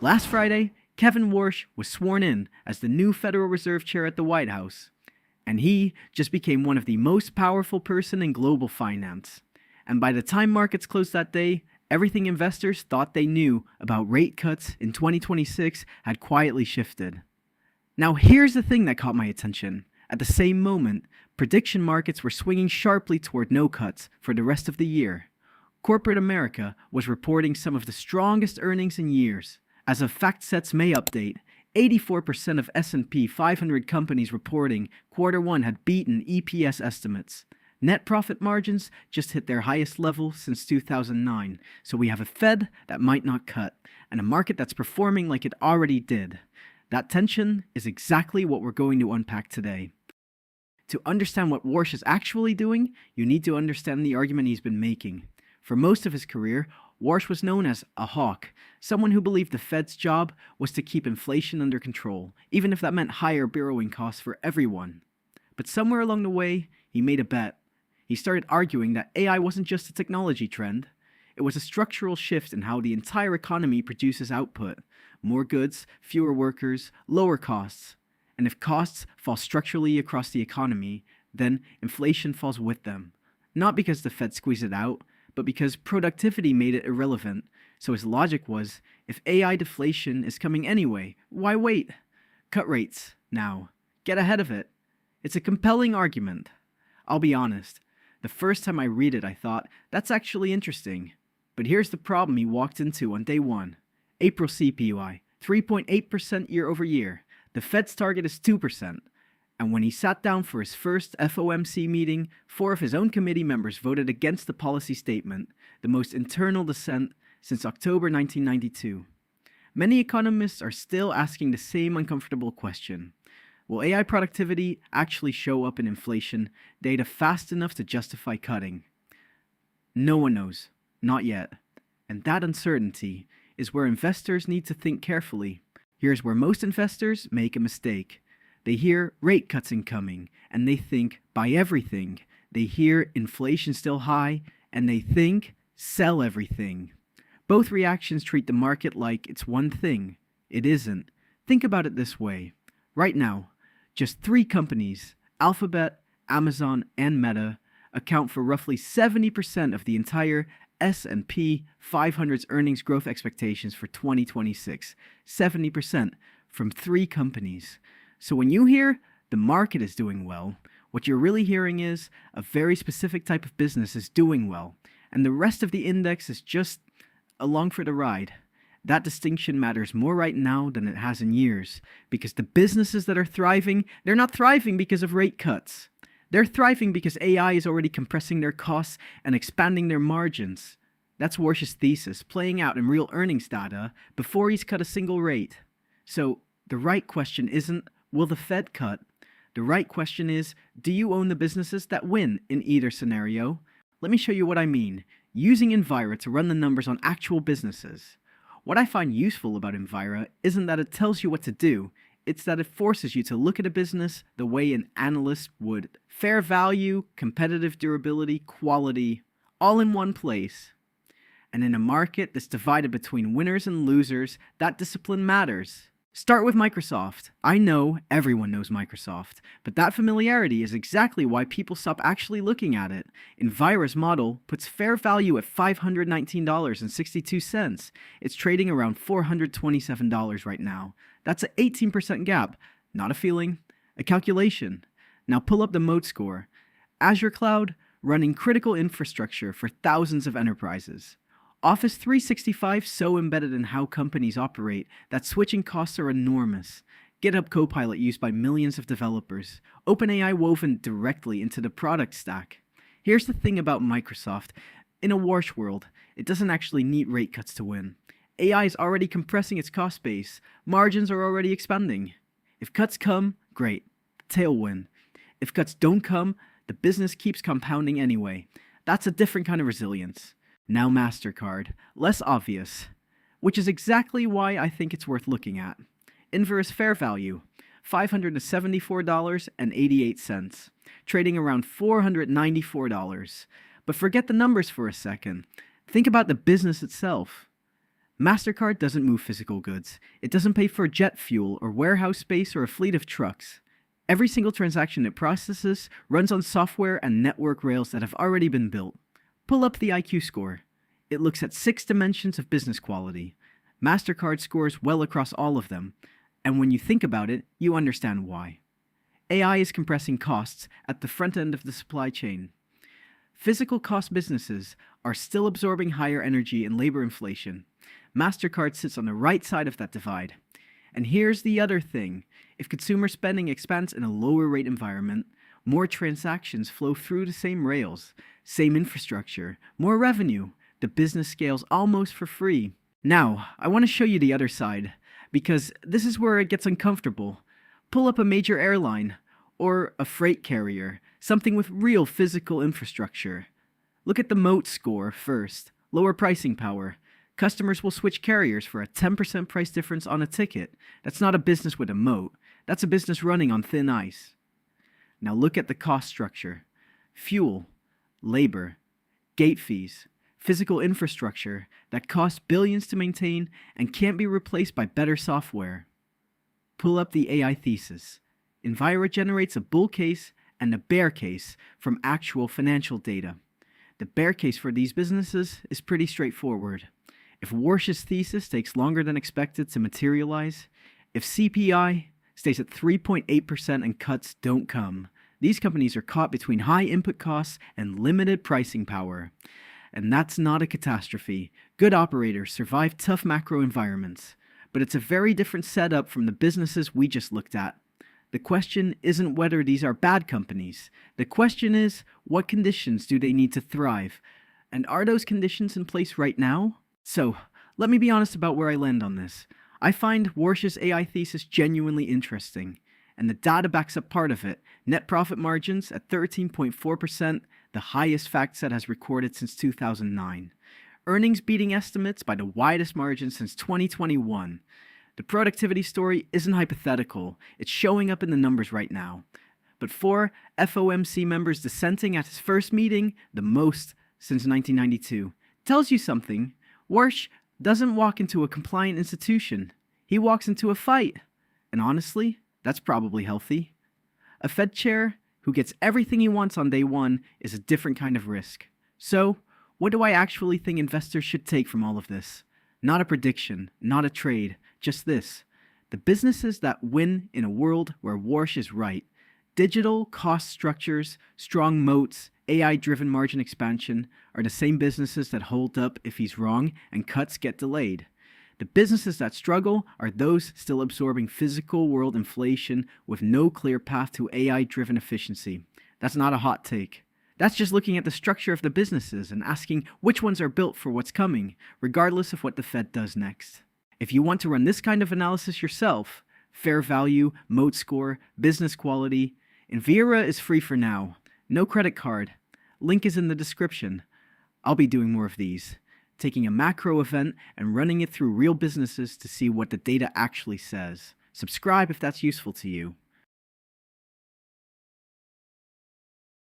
Last Friday, Kevin Warsh was sworn in as the new Federal Reserve Chair at the White House, and he just became one of the most powerful person in global finance. And by the time markets closed that day, everything investors thought they knew about rate cuts in 2026 had quietly shifted. Now here's the thing that caught my attention. At the same moment, prediction markets were swinging sharply toward no cuts for the rest of the year. Corporate America was reporting some of the strongest earnings in years. As of FactSet's May update, 84% of S&P 500 companies reporting Q1 had beaten EPS estimates. Net profit margins just hit their highest level since 2009, so we have a Fed that might not cut, and a market that's performing like it already did. That tension is exactly what we're going to unpack today. To understand what Warsh is actually doing, you need to understand the argument he's been making. For most of his career, Warsh was known as a hawk, someone who believed the Fed's job was to keep inflation under control, even if that meant higher borrowing costs for everyone. But somewhere along the way, he made a bet. He started arguing that AI wasn't just a technology trend, it was a structural shift in how the entire economy produces output. More goods, fewer workers, lower costs. And if costs fall structurally across the economy, then inflation falls with them. Not because the Fed squeezed it out, but because productivity made it irrelevant. So his logic was, if AI deflation is coming anyway, why wait? Cut rates, now. Get ahead of it. It's a compelling argument. I'll be honest, the first time I read it I thought, that's actually interesting. But here's the problem he walked into on day one. April CPI, 3.8% year over year. The Fed's target is 2%. And when he sat down for his first FOMC meeting, 4 of his own committee members voted against the policy statement, the most internal dissent since October 1992. Many economists are still asking the same uncomfortable question. Will AI productivity actually show up in inflation data fast enough to justify cutting? No one knows. Not yet. And that uncertainty is where investors need to think carefully. Here's where most investors make a mistake. They hear rate cuts incoming, and they think buy everything. They hear inflation still high, and they think sell everything. Both reactions treat the market like it's one thing. It isn't. Think about it this way. Right now, just 3 companies, Alphabet, Amazon, and Meta, account for roughly 70% of the entire S&P 500's earnings growth expectations for 2026. 70% from 3 companies. So when you hear the market is doing well, what you're really hearing is a very specific type of business is doing well, and the rest of the index is just along for the ride. That distinction matters more right now than it has in years, because the businesses that are thriving, they're not thriving because of rate cuts. They're thriving because AI is already compressing their costs and expanding their margins. That's Warsh's thesis, playing out in real earnings data before he's cut a single rate. So the right question isn't, will the Fed cut? The right question is, do you own the businesses that win in either scenario? Let me show you what I mean, using Invyra to run the numbers on actual businesses. What I find useful about Invyra isn't that it tells you what to do, it's that it forces you to look at a business the way an analyst would. Fair value, competitive durability, quality, all in one place. And in a market that's divided between winners and losers, that discipline matters. Start with Microsoft. I know everyone knows Microsoft, but that familiarity is exactly why people stop actually looking at it. Invyra's model puts fair value at $519.62. It's trading around $427 right now. That's an 18% gap. Not a feeling, a calculation. Now pull up the mode score. Azure Cloud, running critical infrastructure for thousands of enterprises. Office 365 so embedded in how companies operate that switching costs are enormous. GitHub Copilot used by millions of developers. OpenAI woven directly into the product stack. Here's the thing about Microsoft. In a Warsh world, it doesn't actually need rate cuts to win. AI is already compressing its cost base. Margins are already expanding. If cuts come, great. Tailwind. If cuts don't come, the business keeps compounding anyway. That's a different kind of resilience. Now MasterCard, less obvious, which is exactly why I think it's worth looking at. Invyra's fair value, $574.88, trading around $494. But forget the numbers for a second. Think about the business itself. MasterCard doesn't move physical goods. It doesn't pay for jet fuel or warehouse space or a fleet of trucks. Every single transaction it processes runs on software and network rails that have already been built. Pull up the IQ score. It looks at 6 dimensions of business quality. MasterCard scores well across all of them, and when you think about it, you understand why. AI is compressing costs at the front end of the supply chain. Physical cost businesses are still absorbing higher energy and labor inflation. MasterCard sits on the right side of that divide. And here's the other thing. If consumer spending expands in a lower rate environment, more transactions flow through the same rails, same infrastructure, more revenue. The business scales almost for free. Now, I want to show you the other side, because this is where it gets uncomfortable. Pull up a major airline, or a freight carrier, something with real physical infrastructure. Look at the moat score first. Lower pricing power. Customers will switch carriers for a 10% price difference on a ticket. That's not a business with a moat. That's a business running on thin ice. Now look at the cost structure. Fuel, labor, gate fees, physical infrastructure that costs billions to maintain and can't be replaced by better software. Pull up the AI thesis. Invyra generates a bull case and a bear case from actual financial data. The bear case for these businesses is pretty straightforward. If Warsh's thesis takes longer than expected to materialize, if CPI stays at 3.8% and cuts don't come, these companies are caught between high input costs and limited pricing power. And that's not a catastrophe. Good operators survive tough macro environments. But it's a very different setup from the businesses we just looked at. The question isn't whether these are bad companies. The question is, what conditions do they need to thrive? And are those conditions in place right now? So, let me be honest about where I land on this. I find Warsh's AI thesis genuinely interesting. And the data backs up part of it. Net profit margins at 13.4%, the highest FactSet has recorded since 2009. Earnings beating estimates by the widest margin since 2021. The productivity story isn't hypothetical, it's showing up in the numbers right now. But 4 FOMC members dissenting at his first meeting, the most since 1992. Tells you something. Warsh doesn't walk into a compliant institution. He walks into a fight. And honestly, that's probably healthy. A Fed chair who gets everything he wants on day one is a different kind of risk. So, what do I actually think investors should take from all of this? Not a prediction, not a trade, just this. The businesses that win in a world where Warsh is right. Digital cost structures, strong moats, AI-driven margin expansion are the same businesses that hold up if he's wrong and cuts get delayed. The businesses that struggle are those still absorbing physical world inflation with no clear path to AI-driven efficiency. That's not a hot take. That's just looking at the structure of the businesses and asking which ones are built for what's coming, regardless of what the Fed does next. If you want to run this kind of analysis yourself, fair value, moat score, business quality, Invyra is free for now. No credit card. Link is in the description. I'll be doing more of these, taking a macro event and running it through real businesses to see what the data actually says. Subscribe if that's useful to you.